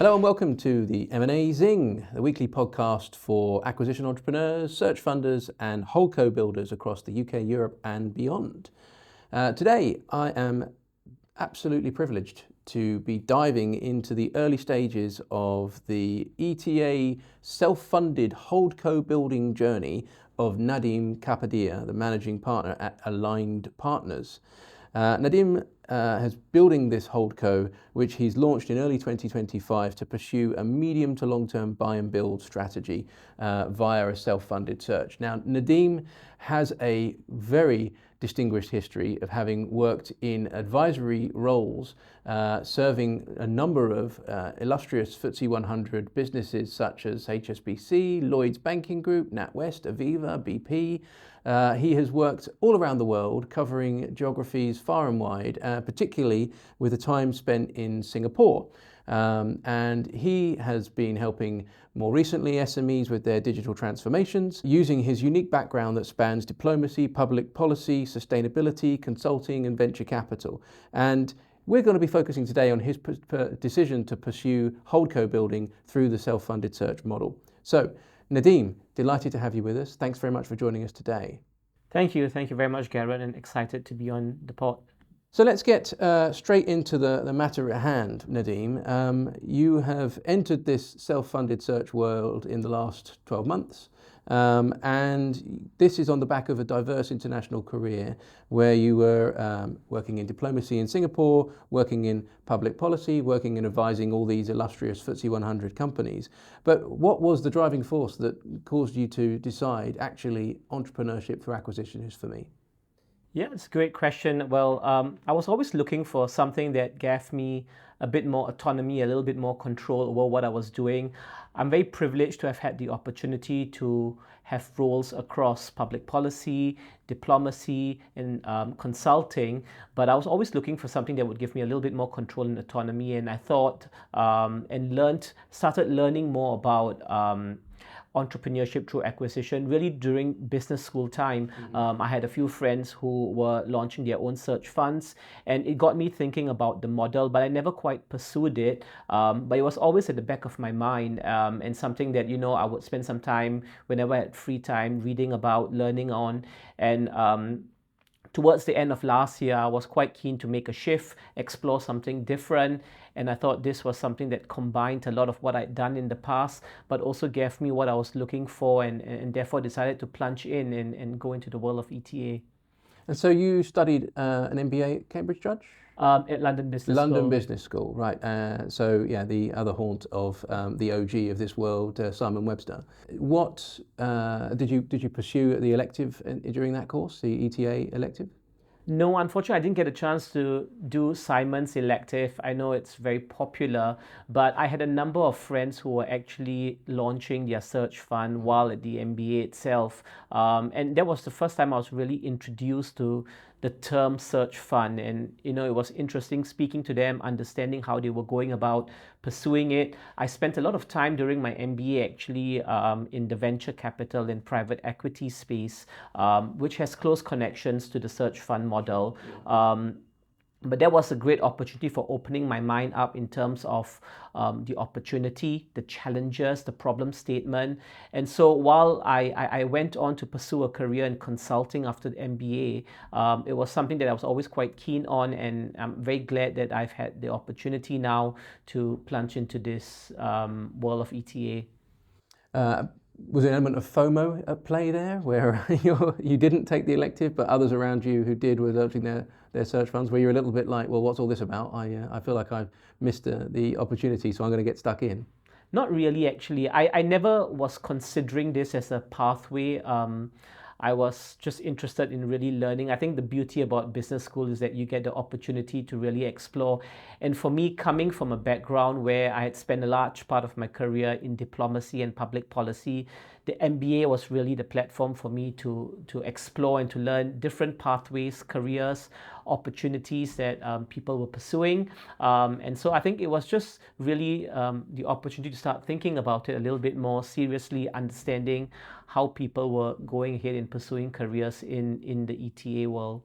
Hello and welcome to the M&A Zing, the weekly podcast for acquisition entrepreneurs, search funders and Holdco builders across the UK, Europe and beyond. Today I am absolutely privileged to be diving into the early stages of the ETA self-funded Holdco building journey of Nadim Kapadia, the managing partner at Aligned Partners. Nadim has building this Holdco, which he's launched in early 2025 to pursue a medium to long-term buy and build strategy via a self-funded search. Now, Nadim has a very distinguished history of having worked in advisory roles, serving a number of illustrious FTSE 100 businesses such as HSBC, Lloyds Banking Group, NatWest, Aviva, BP. He has worked all around the world, covering geographies far and wide, particularly with the time spent in Singapore. And he has been helping more recently SMEs with their digital transformations, using his unique background that spans diplomacy, public policy, sustainability, consulting and venture capital. And we're going to be focusing today on his decision to pursue Holdco building through the self-funded search model. So, Nadim, delighted to have you with us. Thanks very much for joining us today. Thank you very much, Garrett, and excited to be on the pod. So let's get straight into the matter at hand, Nadim. You have entered this self-funded search world in the last 12 months. And this is on the back of a diverse international career where you were working in diplomacy in Singapore, working in public policy, working and advising all these illustrious FTSE 100 companies. But what was the driving force that caused you to decide actually entrepreneurship through acquisition is for me? Yeah, it's a great question. Well, I was always looking for something that gave me a bit more autonomy, a little bit more control over what I was doing. I'm very privileged to have had the opportunity to have roles across public policy, diplomacy, and consulting. But I was always looking for something that would give me a little bit more control and autonomy. And I thought started learning more about entrepreneurship through acquisition really during business school time. I had a few friends who were launching their own search funds, and it got me thinking about the model, but I never quite pursued it. But it was always at the back of my mind, and something that, I would spend some time whenever I had free time reading about, learning on. And towards the end of last year, I was quite keen to make a shift, explore something different. And I thought this was something that combined a lot of what I'd done in the past, but also gave me what I was looking for, and therefore decided to plunge in and go into the world of ETA. And so you studied an MBA at Cambridge, Judge? At London Business School. London Business School, right. So yeah, the other haunt of the OG of this world, Simon Webster. What did you pursue the elective during that course, the ETA elective? No, unfortunately, I didn't get a chance to do Simon's elective. I know it's very popular, but I had a number of friends who were actually launching their search fund while at the MBA itself. And that was the first time I was really introduced to the term search fund. And, it was interesting speaking to them, understanding how they were going about pursuing it. I spent a lot of time during my MBA actually in the venture capital and private equity space, which has close connections to the search fund model. But that was a great opportunity for opening my mind up in terms of the opportunity, the challenges, the problem statement. And so while I went on to pursue a career in consulting after the MBA, it was something that I was always quite keen on, and I'm very glad that I've had the opportunity now to plunge into this world of ETA. Was there an element of FOMO at play there, where you didn't take the elective, but others around you who did were launching their search funds, where you're a little bit like, well, what's all this about? I feel like I've missed the opportunity, so I'm going to get stuck in. Not really, actually. I never was considering this as a pathway. I was just interested in really learning. I think the beauty about business school is that you get the opportunity to really explore. And for me, coming from a background where I had spent a large part of my career in diplomacy and public policy, the MBA was really the platform for me to explore and to learn different pathways, careers, opportunities that people were pursuing. And so I think it was just really the opportunity to start thinking about it a little bit more seriously, understanding how people were going ahead and pursuing careers in the ETA world.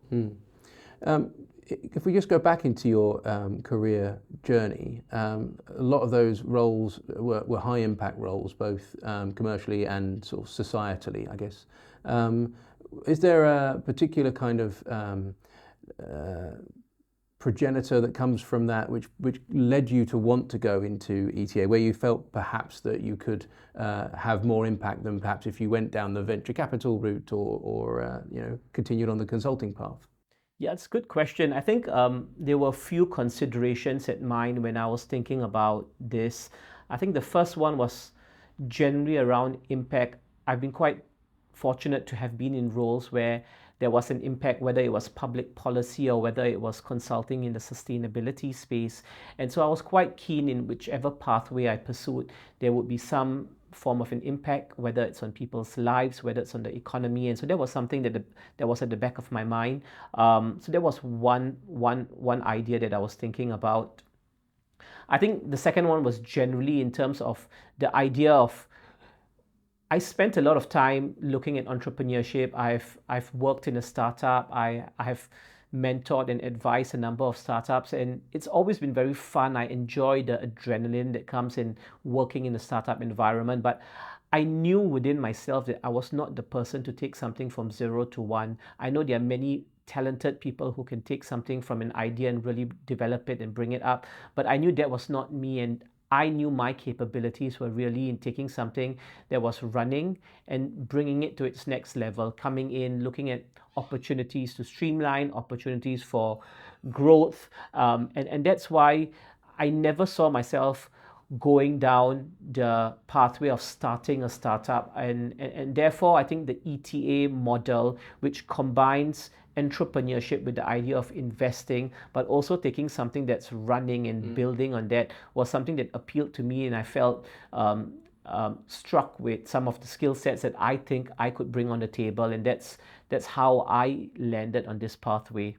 if we just go back into your career journey, a lot of those roles were high impact roles, both commercially and sort of societally, I guess. Is there a particular kind of progenitor that comes from that, which led you to want to go into ETA, where you felt perhaps that you could have more impact than perhaps if you went down the venture capital route or continued on the consulting path? Yeah, it's a good question. I think there were a few considerations at mind when I was thinking about this. I think the first one was generally around impact. I've been quite fortunate to have been in roles where there was an impact, whether it was public policy or whether it was consulting in the sustainability space. And so I was quite keen in whichever pathway I pursued, there would be some form of an impact, whether it's on people's lives, whether it's on the economy. And so that was something that was at the back of my mind. So that was one idea that I was thinking about. I think the second one was generally in terms of the idea of, I spent a lot of time looking at entrepreneurship. I've worked in a startup. I have mentored and advised a number of startups, and it's always been very fun. I enjoy the adrenaline that comes in working in a startup environment, but I knew within myself that I was not the person to take something from 0 to 1. I know there are many talented people who can take something from an idea and really develop it and bring it up, but I knew that was not me, and I knew my capabilities were really in taking something that was running and bringing it to its next level, coming in, looking at opportunities to streamline, opportunities for growth. And that's why I never saw myself going down the pathway of starting a startup. And therefore, I think the ETA model, which combines entrepreneurship with the idea of investing, but also taking something that's running and building on that, was something that appealed to me, and I felt struck with some of the skill sets that I think I could bring on the table, and that's how I landed on this pathway.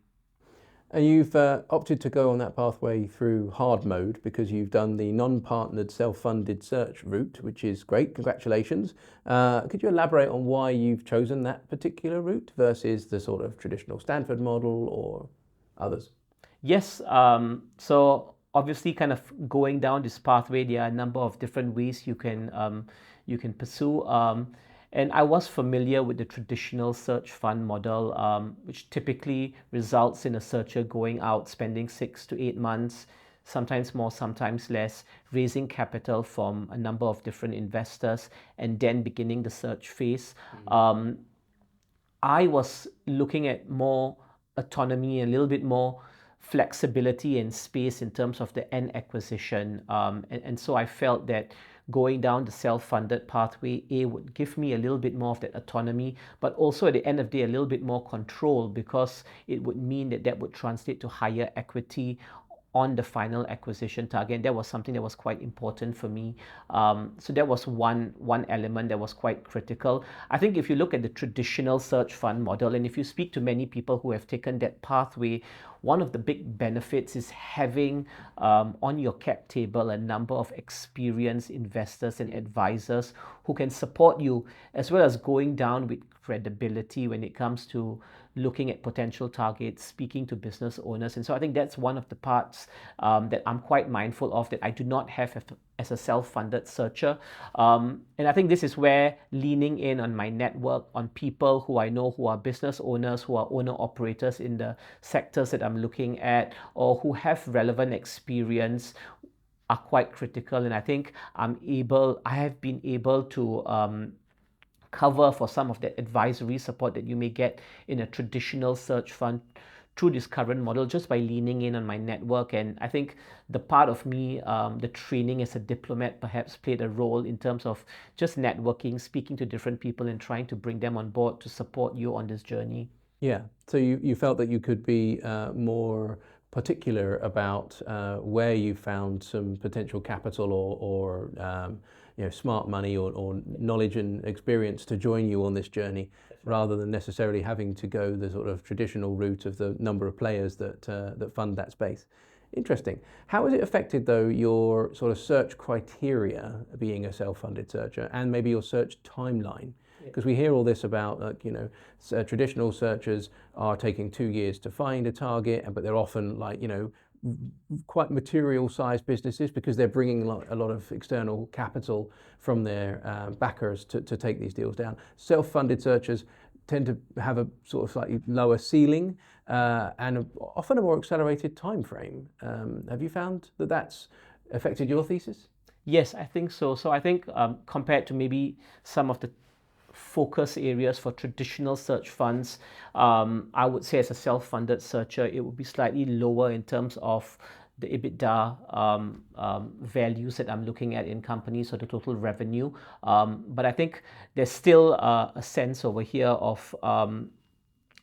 And you've opted to go on that pathway through hard mode because you've done the non-partnered self-funded search route, which is great. Congratulations. Could you elaborate on why you've chosen that particular route versus the sort of traditional Stanford model or others? Yes. So obviously, kind of going down this pathway, there are a number of different ways you can pursue. And I was familiar with the traditional search fund model, which typically results in a searcher going out, spending 6 to 8 months, sometimes more, sometimes less, raising capital from a number of different investors, and then beginning the search phase. I was looking at more autonomy, a little bit more flexibility and space in terms of the end acquisition. And so I felt that going down the self-funded pathway, would give me a little bit more of that autonomy, but also at the end of the day, a little bit more control, because it would mean that would translate to higher equity on the final acquisition target. And that was something that was quite important for me. So that was one element that was quite critical. I think if you look at the traditional search fund model, and if you speak to many people who have taken that pathway, one of the big benefits is having on your cap table a number of experienced investors and advisors who can support you, as well as going down with credibility when it comes to looking at potential targets, speaking to business owners. And so I think that's one of the parts that I'm quite mindful of, that I do not have as a self-funded searcher. And I think this is where leaning in on my network, on people who I know who are business owners, who are owner-operators in the sectors that I'm looking at, or who have relevant experience, are quite critical. And I think I have been able to cover for some of the advisory support that you may get in a traditional search fund through this current model, just by leaning in on my network. And I think the part of me, the training as a diplomat, perhaps played a role in terms of just networking, speaking to different people and trying to bring them on board to support you on this journey. Yeah, so you felt that you could be more particular about where you found some potential capital or smart money or knowledge and experience to join you on this journey, rather than necessarily having to go the sort of traditional route of the number of players that fund that space. Interesting. How has it affected, though, your sort of search criteria, being a self-funded searcher, and maybe your search timeline? Because we hear all this about, traditional searchers are taking 2 years to find a target, but they're often quite material-sized businesses because they're bringing a lot of external capital from their backers to take these deals down. Self-funded searchers tend to have a sort of slightly lower ceiling and often a more accelerated time frame. Have you found that that's affected your thesis? Yes, I think so. So I think compared to maybe some of the focus areas for traditional search funds, I would say as a self-funded searcher, it would be slightly lower in terms of the EBITDA values that I'm looking at in companies or the total revenue. But I think there's still a sense over here of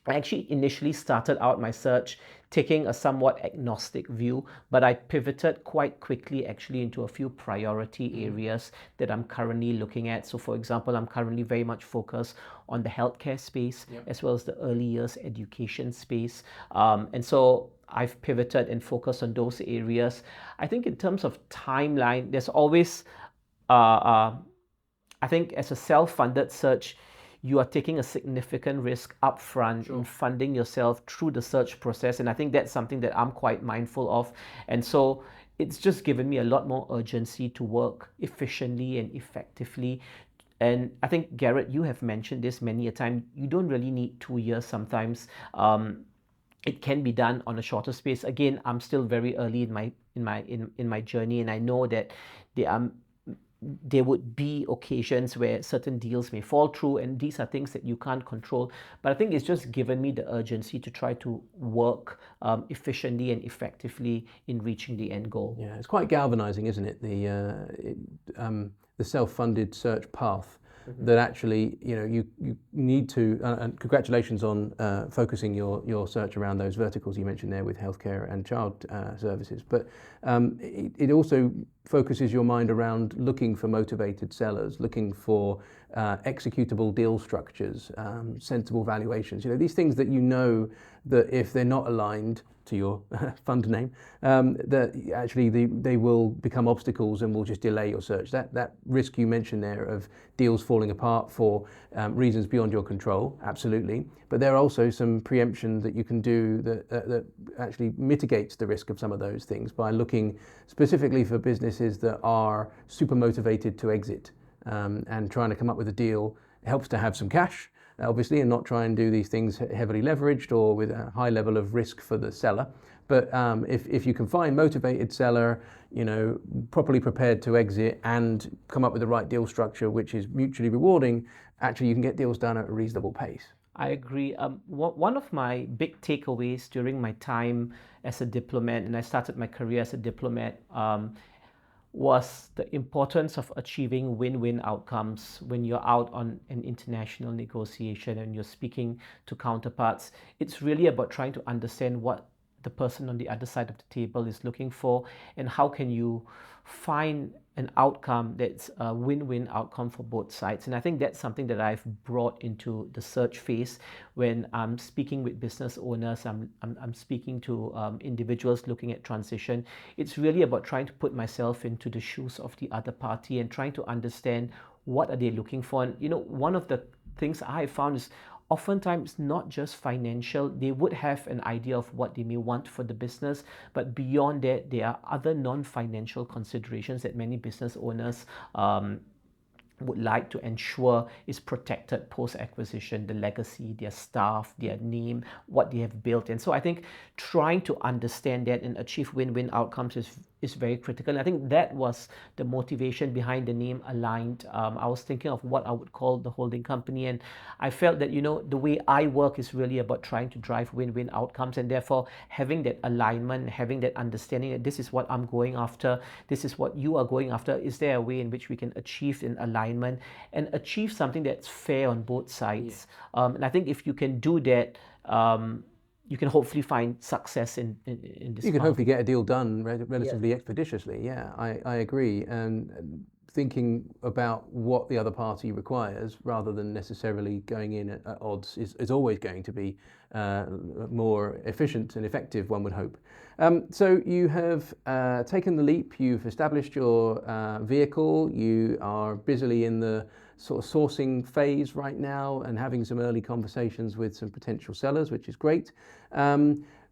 I actually initially started out my search taking a somewhat agnostic view, but I pivoted quite quickly actually into a few priority areas that I'm currently looking at. So for example, I'm currently very much focused on the healthcare space, as well as the early years education space. And so I've pivoted and focused on those areas. I think in terms of timeline, there's always, I think as a self-funded search, you are taking a significant risk upfront in funding yourself through the search process. And I think that's something that I'm quite mindful of. And so it's just given me a lot more urgency to work efficiently and effectively. And I think, Garrett, you have mentioned this many a time. You don't really need 2 years sometimes. It can be done on a shorter space. Again, I'm still very early in my journey, and I know that there would be occasions where certain deals may fall through, and these are things that you can't control. But I think it's just given me the urgency to try to work efficiently and effectively in reaching the end goal. Yeah, it's quite galvanizing, isn't it? The self-funded search path. That actually, you need to, and congratulations on focusing your search around those verticals you mentioned there with healthcare and child services. But it also focuses your mind around looking for motivated sellers, looking for executable deal structures, sensible valuations. These things that that if they're not aligned to your fund name, that actually they will become obstacles and will just delay your search. That risk you mentioned there of deals falling apart for reasons beyond your control, absolutely. But there are also some preemption that you can do that actually mitigates the risk of some of those things by looking specifically for businesses that are super motivated to exit and trying to come up with a deal. It helps to have some cash, obviously, and not try and do these things heavily leveraged or with a high level of risk for the seller. But if you can find motivated seller, properly prepared to exit and come up with the right deal structure, which is mutually rewarding, actually you can get deals done at a reasonable pace. I agree. One of my big takeaways during my time as a diplomat, and I started my career as a diplomat, was the importance of achieving win-win outcomes when you're out on an international negotiation and you're speaking to counterparts. It's really about trying to understand what the person on the other side of the table is looking for, and how can you find an outcome that's a win-win outcome for both sides. And I think that's something that I've brought into the search phase when I'm speaking with business owners, I'm speaking to individuals looking at transition. It's really about trying to put myself into the shoes of the other party and trying to understand what are they looking for. And one of the things I found is oftentimes not just financial. They would have an idea of what they may want for the business, but beyond that, there are other non-financial considerations that many business owners would like to ensure is protected post-acquisition: the legacy, their staff, their name, what they have built. And so I think trying to understand that and achieve win-win outcomes is very critical. And I think that was the motivation behind the name Aligned. I was thinking of what I would call the holding company, and I felt that the way I work is really about trying to drive win-win outcomes, and therefore having that alignment, having that understanding that this is what I'm going after, this is what you are going after. Is there a way in which we can achieve an alignment and achieve something that's fair on both sides? Yeah. And I think if you can do that, you can hopefully find success in this. You can hopefully get a deal done relatively expeditiously. Yeah, I agree. And thinking about what the other party requires rather than necessarily going in at odds is always going to be more efficient and effective, one would hope. So you have taken the leap, you've established your vehicle, you are busily in the sort of sourcing phase right now and having some early conversations with some potential sellers, which is great.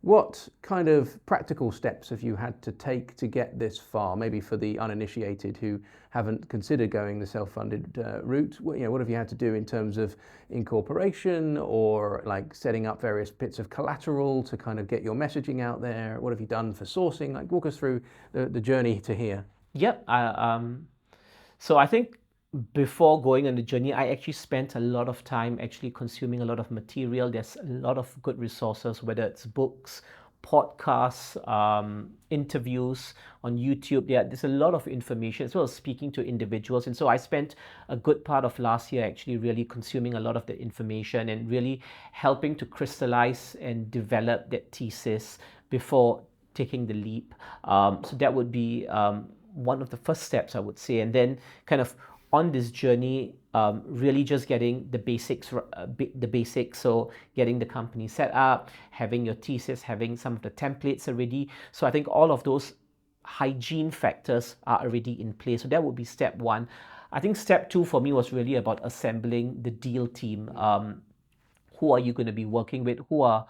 What kind of practical steps have you had to take to get this far? Maybe for the uninitiated who haven't considered going the self-funded route, what have you had to do in terms of incorporation or like setting up various bits of collateral to kind of get your messaging out there? What have you done for sourcing? Like, walk us through the journey to here. Yep. So I think before going on the journey, I actually spent a lot of time actually consuming a lot of material. There's a lot of good resources, whether it's books, podcasts, interviews on YouTube. There's a lot of information as well as speaking to individuals. And so I spent a good part of last year actually really consuming a lot of the information and really helping to crystallize and develop that thesis before taking the leap. So that would be one of the first steps, I would say. And then kind of on this journey, really just getting the basics, so getting the company set up, having your thesis, having some of the templates already. So I think all of those hygiene factors are already in place. So that would be step one. I think step two for me was really about assembling the deal team. Who are you going to be working with? Who are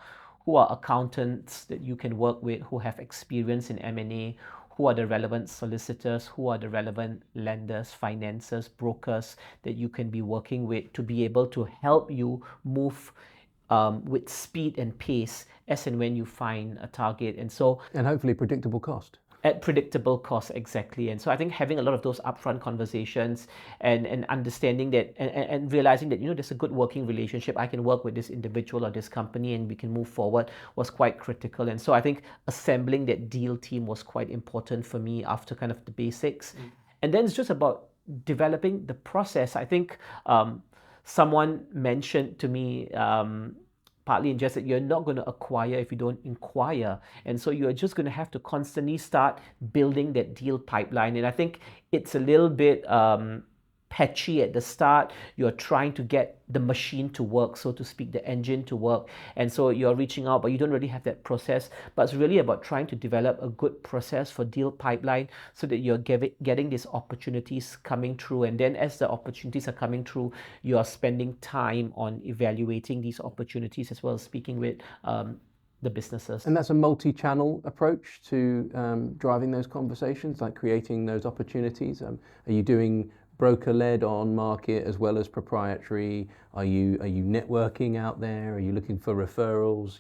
accountants that you can work with, who have experience in M&A? Who are the relevant solicitors, who are the relevant lenders, financiers, brokers that you can be working with to be able to help you move with speed and pace as and when you find a target. And hopefully predictable cost. At predictable cost, exactly. And so I think having a lot of those upfront conversations and understanding that and realizing that, there's a good working relationship. I can work with this individual or this company and we can move forward was quite critical. And so I think assembling that deal team was quite important for me after kind of the basics. And then it's just about developing the process. I think someone mentioned to me, partly in just that you're not going to acquire if you don't inquire. And so you're just going to have to constantly start building that deal pipeline. And I think it's a little bit patchy at the start. You're trying to get the machine to work, so to speak, the engine to work. And so you're reaching out, but you don't really have that process. But it's really about trying to develop a good process for deal pipeline so that you're getting these opportunities coming through. And then as the opportunities are coming through, you are spending time on evaluating these opportunities as well as speaking with the businesses. And that's a multi-channel approach to driving those conversations, like creating those opportunities. Are you doing broker-led on market as well as proprietary? Are you networking out there? Are you looking for referrals?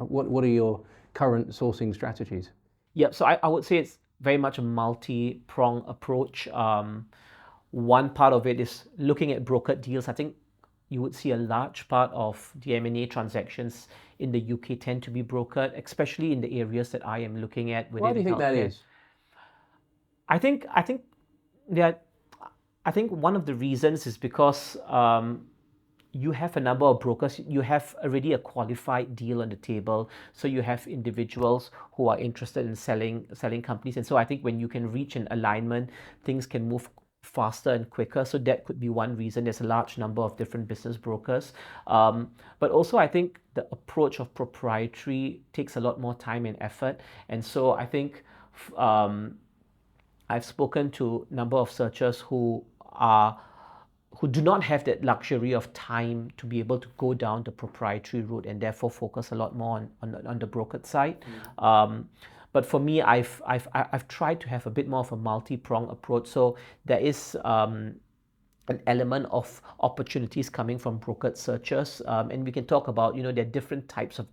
What are your current sourcing strategies? Yeah, so I would say it's very much a multi-prong approach. One part of it is looking at brokered deals. I think you would see a large part of the M&A transactions in the UK tend to be brokered, especially in the areas that I am looking at. Why do you think that is? I think one of the reasons is because you have a number of brokers, you have already a qualified deal on the table. So you have individuals who are interested in selling companies. And so I think when you can reach an alignment, things can move faster and quicker. So that could be one reason. There's a large number of different business brokers. But also I think the approach of proprietary takes a lot more time and effort. And so I think I've spoken to a number of searchers who do not have that luxury of time to be able to go down the proprietary route and therefore focus a lot more on the brokered side. But for me, I've tried to have a bit more of a multi-prong approach. So there is an element of opportunities coming from brokered searchers, and we can talk about there are different types of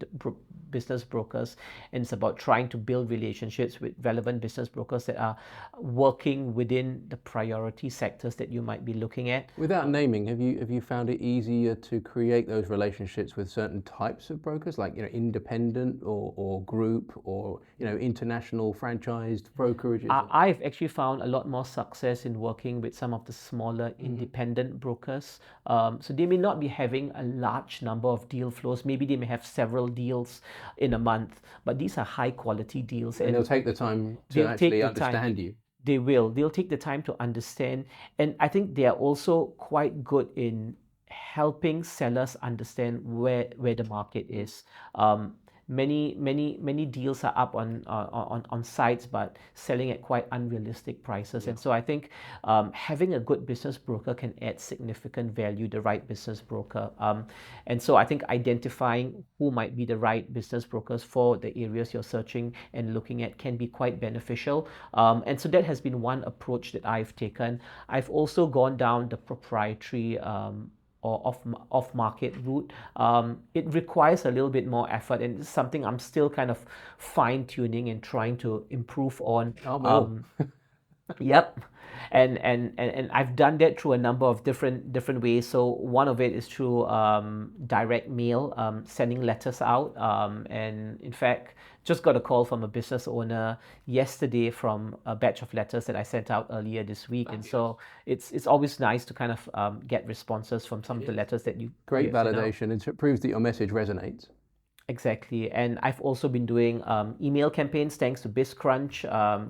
business brokers, and it's about trying to build relationships with relevant business brokers that are working within the priority sectors that you might be looking at. Without naming, have you found it easier to create those relationships with certain types of brokers, like independent or group or international franchised brokerages? I've actually found a lot more success in working with some of the smaller independent brokers. So they may not be having a large number of deal flows. Maybe they may have several deals in a month, but these are high quality deals. And they'll take the time to actually understand you. They will. They'll take the time to understand. And I think they are also quite good in helping sellers understand where the market is. many deals are up on sites, but selling at quite unrealistic prices. And so I think having a good business broker can add significant value, the right business broker. And so I think identifying who might be the right business brokers for the areas you're searching and looking at can be quite beneficial. And so that has been one approach that I've taken. I've also gone down the proprietary or off-market route. It requires a little bit more effort, and it's something I'm still kind of fine-tuning and trying to improve on. Yep. And I've done that through a number of different ways. So one of it is through direct mail, sending letters out. And in fact, just got a call from a business owner yesterday from a batch of letters that I sent out earlier this week. And so it's always nice to kind of get responses from some of the letters that you Great validation. It proves that your message resonates. Exactly. And I've also been doing email campaigns thanks to BizCrunch.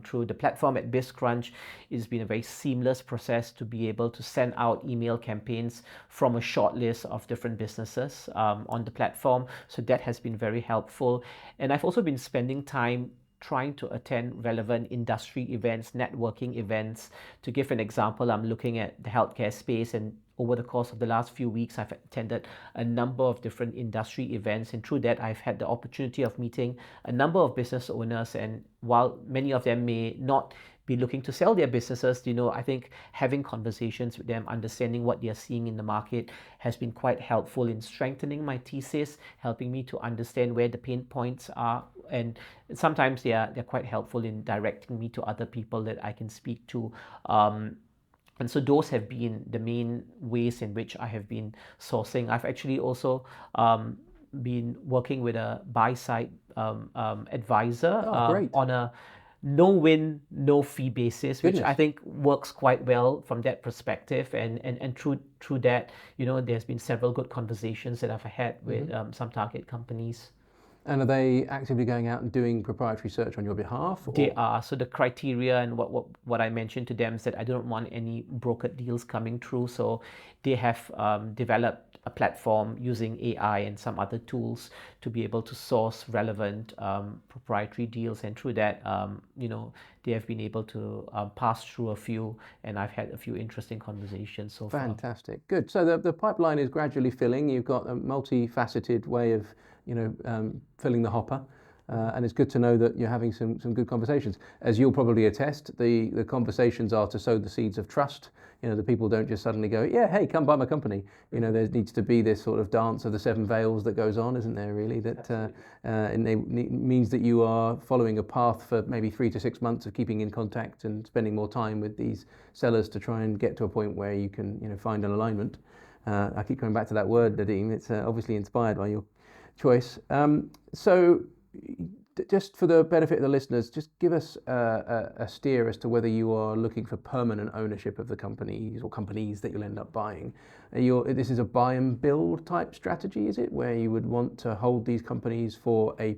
Through the platform at BizCrunch, it's been a very seamless process to be able to send out email campaigns from a short list of different businesses on the platform. So that has been very helpful. And I've also been spending time trying to attend relevant industry events, networking events. To give an example, I'm looking at the healthcare space, and over the course of the last few weeks, I've attended a number of different industry events, and through that, I've had the opportunity of meeting a number of business owners. And while many of them may not be looking to sell their businesses, I think having conversations with them, understanding what they're seeing in the market has been quite helpful in strengthening my thesis, helping me to understand where the pain points are. And sometimes they're quite helpful in directing me to other people that I can speak to. And so those have been the main ways in which I have been sourcing. I've actually also been working with a buyside advisor on a no-win, no-fee basis, which I think works quite well from that perspective. And through that, there's been several good conversations that I've had with some target companies. And are they actively going out and doing proprietary search on your behalf? They are. So the criteria and what I mentioned to them is that I don't want any brokered deals coming through. So they have developed a platform using AI and some other tools to be able to source relevant proprietary deals. And through that, they have been able to pass through a few, and I've had a few interesting conversations so far. Fantastic. Good. So the pipeline is gradually filling. You've got a multifaceted way of filling the hopper, and it's good to know that you're having some good conversations. As you'll probably attest, the conversations are to sow the seeds of trust. The people don't just suddenly go, yeah, hey, come buy my company. There needs to be this sort of dance of the seven veils that goes on, isn't there, really? That means that you are following a path for maybe 3 to 6 months of keeping in contact and spending more time with these sellers to try and get to a point where you can find an alignment. I keep coming back to that word, Nadim. It's obviously inspired by your choice. So just for the benefit of the listeners, just give us a steer as to whether you are looking for permanent ownership of the companies or companies that you'll end up buying. This is a buy and build type strategy, is it, where you would want to hold these companies for a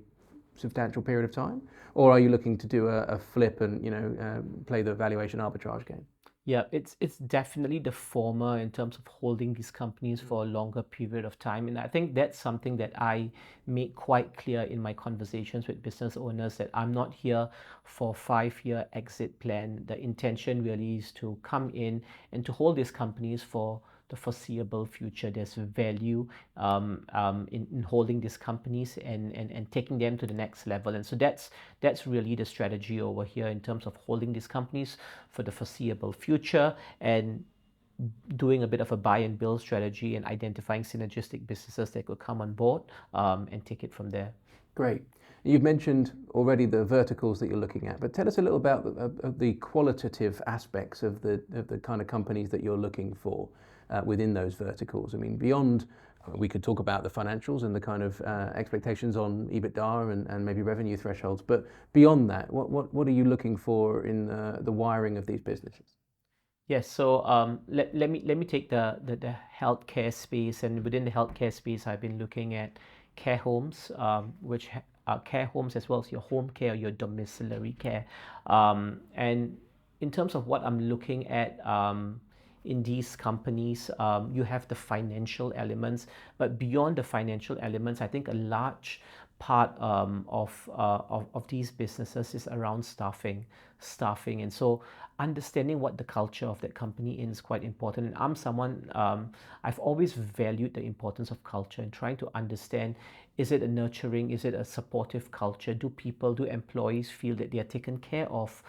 substantial period of time? Or are you looking to do a flip and play the valuation arbitrage game? Yeah, it's definitely the former in terms of holding these companies for a longer period of time. And I think that's something that I make quite clear in my conversations with business owners, that I'm not here for a 5-year exit plan. The intention really is to come in and to hold these companies for the foreseeable future. There's value in holding these companies and taking them to the next level. And so that's really the strategy over here in terms of holding these companies for the foreseeable future and doing a bit of a buy and build strategy and identifying synergistic businesses that could come on board and take it from there. Great. You've mentioned already the verticals that you're looking at, but tell us a little about the qualitative aspects of the kind of companies that you're looking for within those verticals. I mean, beyond, we could talk about the financials and the kind of expectations on EBITDA and maybe revenue thresholds, but beyond that, what are you looking for in the wiring of these businesses? Yes, so let me take the healthcare space, and within the healthcare space, I've been looking at care homes, which are care homes as well as your home care, your domiciliary care, and in terms of what I'm looking at in these companies, you have the financial elements, but beyond the financial elements, I think a large part of these businesses is around staffing, and so understanding what the culture of that company is quite important. And I'm someone, I've always valued the importance of culture and trying to understand, is it a nurturing, is it a supportive culture? Do employees feel that they are taken care of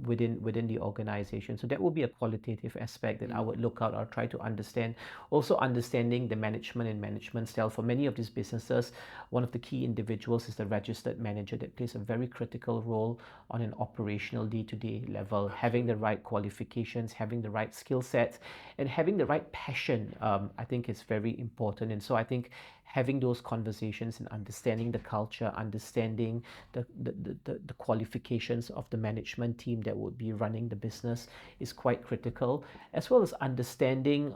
within the organization? So that will be a qualitative aspect that I would look out or try to understand. Also understanding the management and management style. For many of these businesses, one of the key individuals is the registered manager that plays a very critical role on an operational day-to-day level, having the right qualifications, having the right skill sets, and having the right passion, I think is very important. And so I think having those conversations and understanding the culture, understanding the qualifications of the management team that would be running the business is quite critical, as well as understanding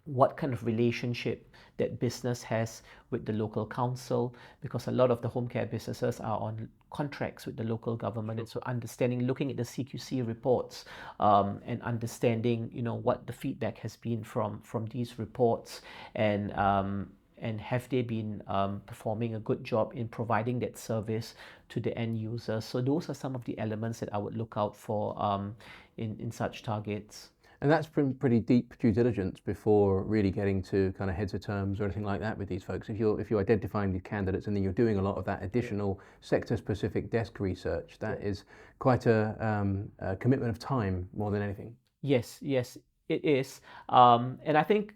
what kind of relationship that business has with the local council, because a lot of the home care businesses are on contracts with the local government. And so understanding, looking at the CQC reports, and understanding, what the feedback has been from these reports, and have they been performing a good job in providing that service to the end users. So those are some of the elements that I would look out for in such targets. And that's been pretty deep due diligence before really getting to kind of heads of terms or anything like that with these folks. If you're identifying these candidates and then you're doing a lot of that additional sector-specific desk research, that is quite a commitment of time more than anything. Yes, it is. And I think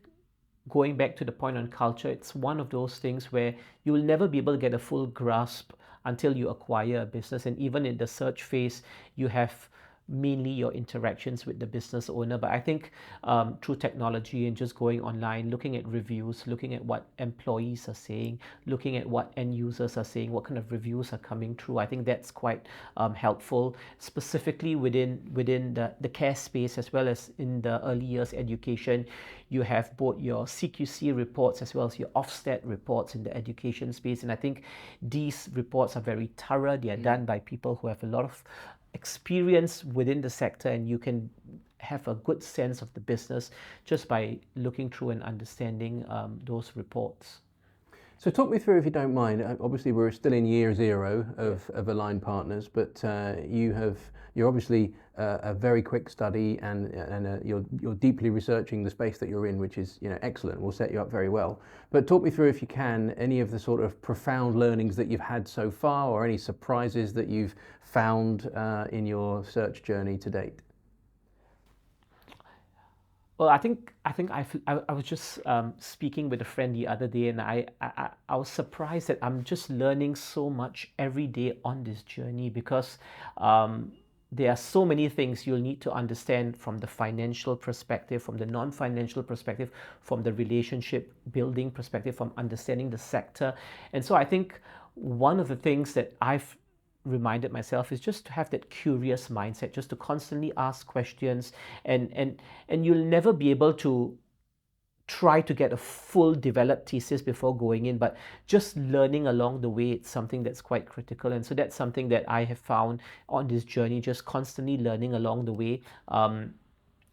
going back to the point on culture, it's one of those things where you will never be able to get a full grasp until you acquire a business. And even in the search phase, you have mainly your interactions with the business owner. But I think through technology and just going online, looking at reviews, looking at what employees are saying, looking at what end users are saying, what kind of reviews are coming through, I think that's quite helpful, specifically within the care space, as well as in the early years education. You have both your CQC reports as well as your Ofsted reports in the education space. And I think these reports are very thorough. They are done by people who have a lot of experience within the sector, and you can have a good sense of the business just by looking through and understanding those reports. So talk me through, if you don't mind. Obviously, we're still in year zero of Aligned Partners, but you're obviously a very quick study, and you're deeply researching the space that you're in, which is excellent. Will set you up very well. But talk me through, if you can, any of the sort of profound learnings that you've had so far, or any surprises that you've found in your search journey to date. Well, I think I was just speaking with a friend the other day, and I was surprised that I'm just learning so much every day on this journey, because there are so many things you'll need to understand from the financial perspective, from the non-financial perspective, from the relationship building perspective, from understanding the sector. And so I think one of the things that I've reminded myself is just to have that curious mindset, just to constantly ask questions, and you'll never be able to try to get a full developed thesis before going in, but just learning along the way, it's something that's quite critical. And so that's something that I have found on this journey, just constantly learning along the way,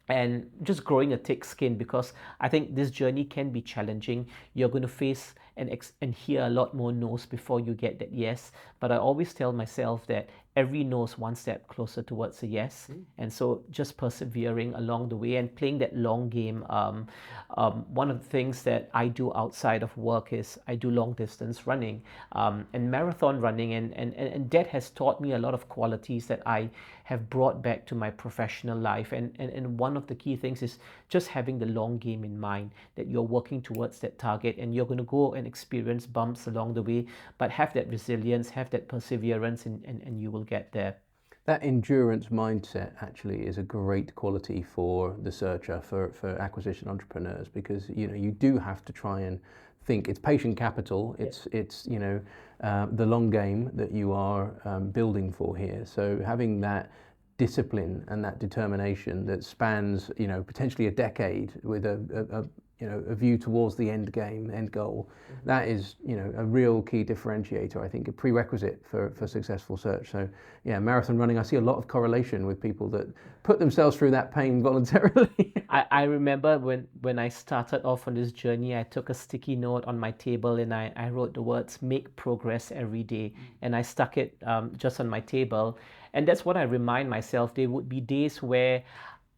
and just growing a thick skin, because I think this journey can be challenging. You're going to face and hear a lot more no's before you get that yes. But I always tell myself that every no is one step closer towards a yes. And so just persevering along the way and playing that long game. One of the things that I do outside of work is I do long distance running and marathon running, and that has taught me a lot of qualities that I have brought back to my professional life. And one of the key things is just having the long game in mind, that you're working towards that target, and you're going to go and experience bumps along the way, but have that resilience, have that perseverance, and you will get there. That endurance mindset actually is a great quality for the searcher, for acquisition entrepreneurs, because you do have to try and think. It's patient capital. It's the long game that you are building for here. So having that discipline and that determination that spans potentially a decade with a a view towards the end game, end goal. That is, a real key differentiator, I think, a prerequisite for successful search. So yeah, marathon running, I see a lot of correlation with people that put themselves through that pain voluntarily. I remember when I started off on this journey, I took a sticky note on my table and I wrote the words "make progress every day," and I stuck it just on my table. And that's what I remind myself. There would be days where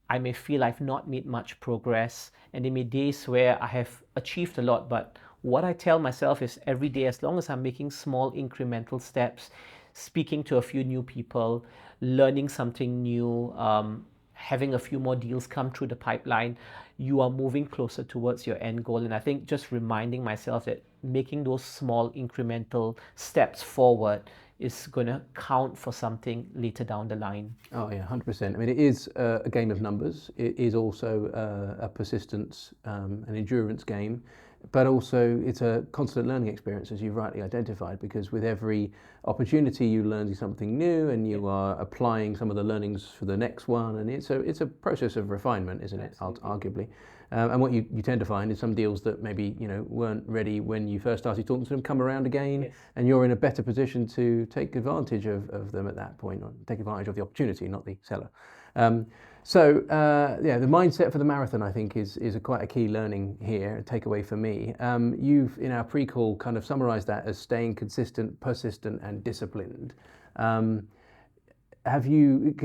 I may feel I've not made much progress, and there may be days where I have achieved a lot. But what I tell myself is every day, as long as I'm making small incremental steps, speaking to a few new people, learning something new, having a few more deals come through the pipeline, you are moving closer towards your end goal. And I think just reminding myself that making those small incremental steps forward is going to count for something later down the line. Oh yeah, 100%. I mean, it is a game of numbers. It is also a persistence, an endurance game, but also it's a constant learning experience, as you've rightly identified, because with every opportunity you learn something new and you are applying some of the learnings for the next one, and it's a process of refinement, isn't it? Arguably. And what you tend to find is some deals that maybe weren't ready when you first started talking to them come around again, and you're in a better position to take advantage of them at that point, or take advantage of the opportunity, not the seller. So the mindset for the marathon, I think, is quite a key learning here, a takeaway for me. You've, in our pre-call, kind of summarised that as staying consistent, persistent, and disciplined. Could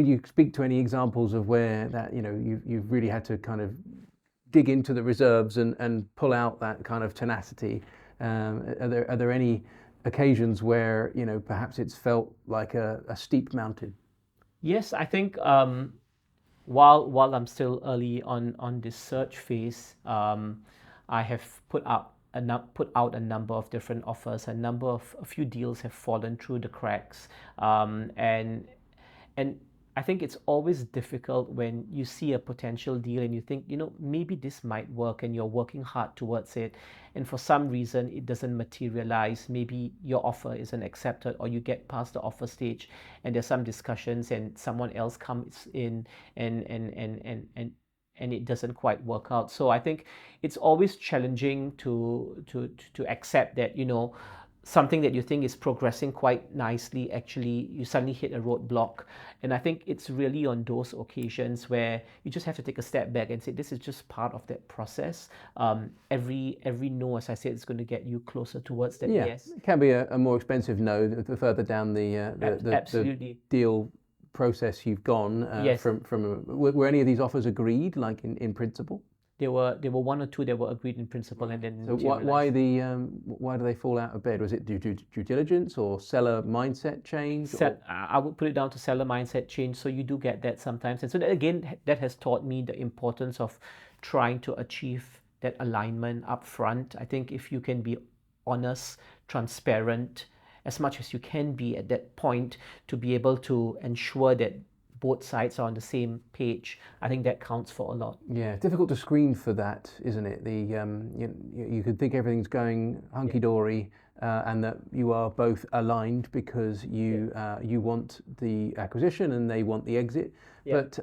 you speak to any examples of where that you've really had to kind of dig into the reserves and pull out that kind of tenacity? Are there any occasions where perhaps it's felt like a steep mountain? Yes, I think while I'm still early on this search phase, I have put out a number of different offers. A few deals have fallen through the cracks, and I think it's always difficult when you see a potential deal and you think, maybe this might work, and you're working hard towards it, and for some reason it doesn't materialize. Maybe your offer isn't accepted, or you get past the offer stage and there's some discussions and someone else comes in and it doesn't quite work out. So I think it's always challenging to accept that, something that you think is progressing quite nicely, actually you suddenly hit a roadblock. And I think it's really on those occasions where you just have to take a step back and say, this is just part of that process. Every no, as I said, is going to get you closer towards that yes. It can be a more expensive no the further down the deal process you've gone. Yes. Were any of these offers agreed, like in principle? There were one or two that were agreed in principle, and then. So why do they fall out of bed? Was it due diligence or seller mindset change? I would put it down to seller mindset change. So you do get that sometimes, and so that has taught me the importance of trying to achieve that alignment up front. I think if you can be honest, transparent, as much as you can be at that point, to be able to ensure that both sides are on the same page, I think that counts for a lot. Yeah, difficult to screen for that, isn't it? You could think everything's going hunky-dory, and that you are both aligned because you want the acquisition and they want the exit. Yeah. But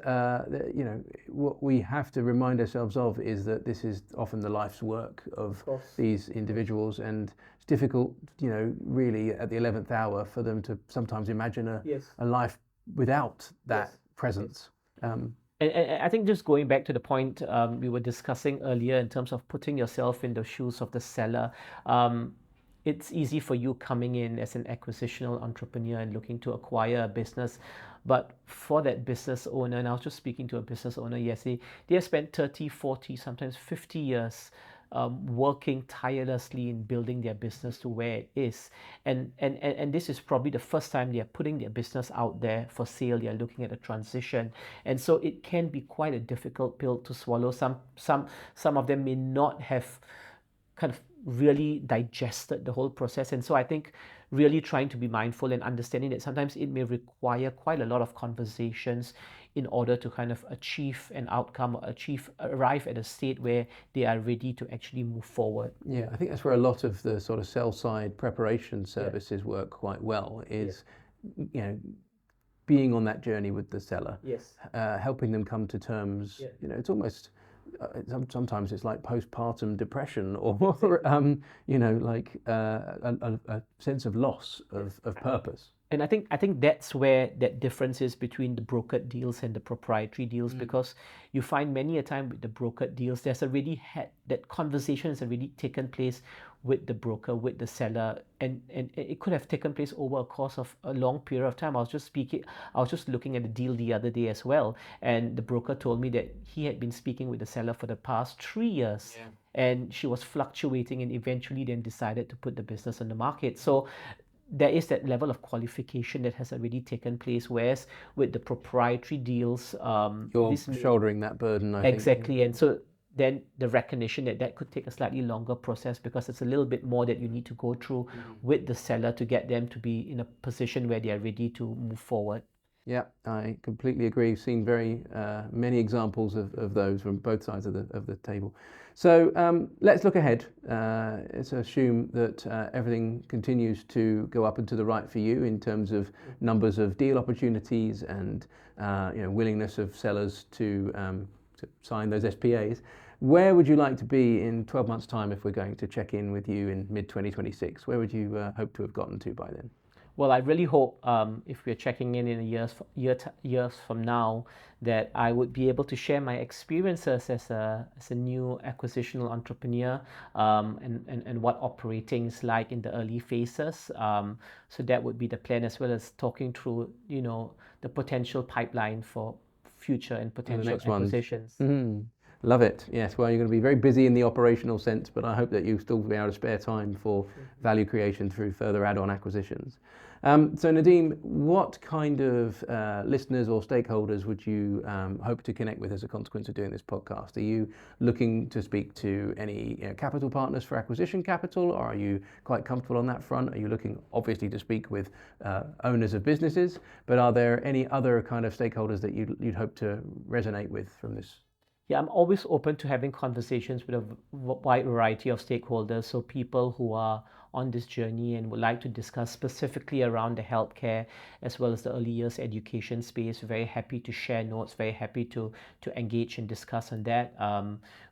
what we have to remind ourselves of is that this is often the life's work of these individuals, and it's difficult, really at the 11th hour for them to sometimes imagine a life without that presence. And I think just going back to the point we were discussing earlier in terms of putting yourself in the shoes of the seller, it's easy for you coming in as an acquisitional entrepreneur and looking to acquire a business. But for that business owner, and I was just speaking to a business owner yesterday, they have spent 30, 40, sometimes 50 years working tirelessly in building their business to where it is, and this is probably the first time they are putting their business out there for sale. They are looking at a transition, and so it can be quite a difficult pill to swallow. Some of them may not have kind of really digested the whole process, and so I think really trying to be mindful and understanding that sometimes it may require quite a lot of conversations in order to kind of achieve an outcome or arrive at a state where they are ready to actually move forward. Yeah, I think that's where a lot of the sort of sell side preparation services work quite well, is being on that journey with the seller, helping them come to terms. It's almost sometimes it's like postpartum depression, or like a sense of loss of purpose. And I think that's where that difference is between the brokered deals and the proprietary deals, because you find many a time with the brokered deals, that conversation has already taken place with the broker, with the seller, and it could have taken place over a course of a long period of time. I was just looking at the deal the other day as well, and the broker told me that he had been speaking with the seller for the past 3 years. Yeah. And she was fluctuating and eventually then decided to put the business on the market. So there is that level of qualification that has already taken place, whereas with the proprietary deals, you're shouldering that burden, I think. Exactly. And so then the recognition that could take a slightly longer process, because it's a little bit more that you need to go through with the seller to get them to be in a position where they are ready to move forward. Yeah, I completely agree. I've seen very many examples of those from both sides of the table. So let's look ahead. Let's assume that everything continues to go up and to the right for you in terms of numbers of deal opportunities and willingness of sellers to sign those SPAs. Where would you like to be in 12 months' time if we're going to check in with you in mid-2026? Where would you hope to have gotten to by then? Well, I really hope if we're checking in years from now, that I would be able to share my experiences as a new acquisitional entrepreneur, and what operating is like in the early phases. So that would be the plan, as well as talking through the potential pipeline for future and potential acquisitions. Love it. Yes, well, you're going to be very busy in the operational sense, but I hope that you still be able to spare time for value creation through further add-on acquisitions. So Nadim, what kind of listeners or stakeholders would you hope to connect with as a consequence of doing this podcast? Are you looking to speak to any capital partners for acquisition capital, or are you quite comfortable on that front? Are you looking obviously to speak with owners of businesses, but are there any other kind of stakeholders that you'd hope to resonate with from this? Yeah, I'm always open to having conversations with a wide variety of stakeholders. So people who are on this journey and would like to discuss specifically around the healthcare as well as the early years education space, very happy to share notes, very happy to engage and discuss on that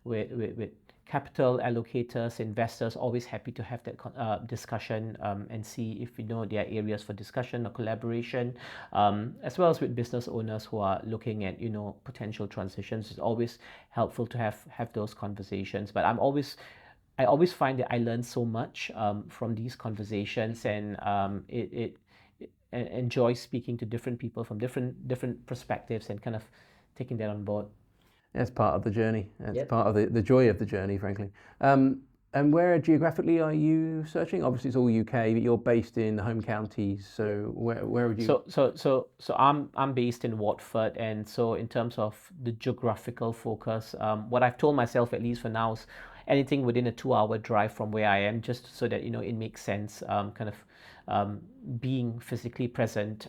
with capital allocators, investors, always happy to have that discussion and see if there are areas for discussion or collaboration, as well as with business owners who are looking at potential transitions. It's always helpful to have those conversations. But I always find that I learn so much from these conversations, and enjoy speaking to different people from different perspectives and kind of taking that on board. That's part of the journey. It's part of the joy of the journey, frankly. And where geographically are you searching? Obviously, it's all UK, but you're based in the home counties. So where would you? So I'm based in Watford, and so in terms of the geographical focus, what I've told myself, at least for now, is anything within a 2-hour drive from where I am, just so that it makes sense, kind of being physically present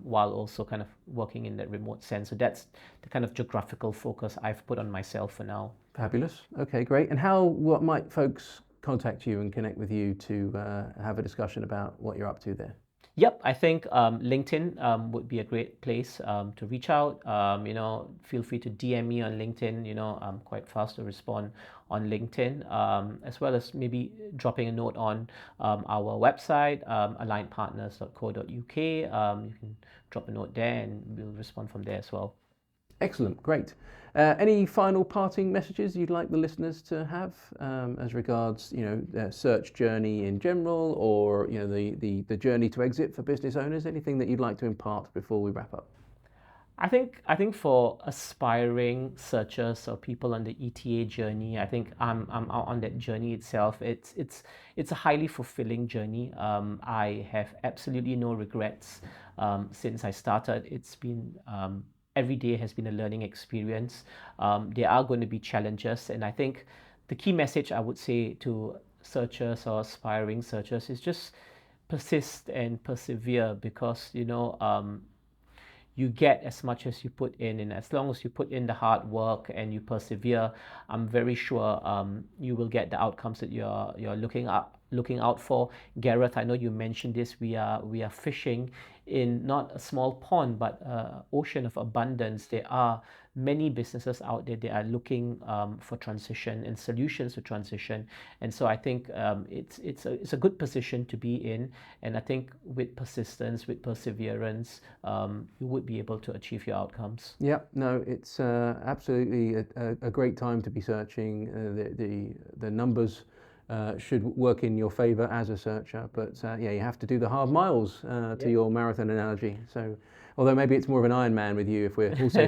while also kind of working in that remote sense. So that's the kind of geographical focus I've put on myself for now. Fabulous. Okay, great. And what might folks contact you and connect with you to have a discussion about what you're up to there? Yep, I think LinkedIn would be a great place to reach out. Feel free to DM me on LinkedIn. I'm quite fast to respond on LinkedIn, as well as maybe dropping a note on our website, alignedpartners.co.uk. You can drop a note there and we'll respond from there as well. Excellent, great. Any final parting messages you'd like the listeners to have as regards, their search journey in general, or the journey to exit for business owners? Anything that you'd like to impart before we wrap up? I think for aspiring searchers or people on the ETA journey, I think I'm on that journey itself. It's a highly fulfilling journey. I have absolutely no regrets since I started. It's been every day has been a learning experience. There are going to be challenges, and I think the key message I would say to searchers or aspiring searchers is just persist and persevere, because you get as much as you put in, and as long as you put in the hard work and you persevere, I'm very sure you will get the outcomes that you're looking out for. Gareth, I know you mentioned this. We are fishing in not a small pond, but ocean of abundance. There are many businesses out there that are looking for transition and solutions to transition. And so I think it's a good position to be in. And I think with persistence, with perseverance, you would be able to achieve your outcomes. Yeah, no, it's absolutely a great time to be searching. The numbers should work in your favor as a searcher, but yeah, you have to do the hard miles to your marathon analogy. So, although maybe it's more of an Ironman with you if we're also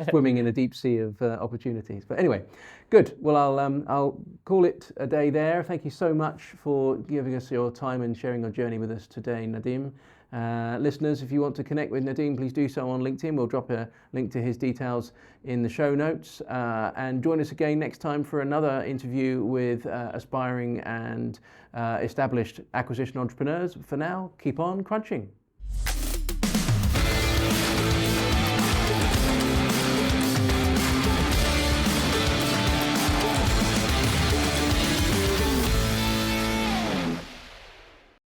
swimming in a deep sea of opportunities. But anyway, good. Well, I'll call it a day there. Thank you so much for giving us your time and sharing your journey with us today, Nadim. Listeners, if you want to connect with Nadim, please do so on LinkedIn. We'll drop a link to his details in the show notes. And join us again next time for another interview with aspiring and established acquisition entrepreneurs. For now, keep on crunching.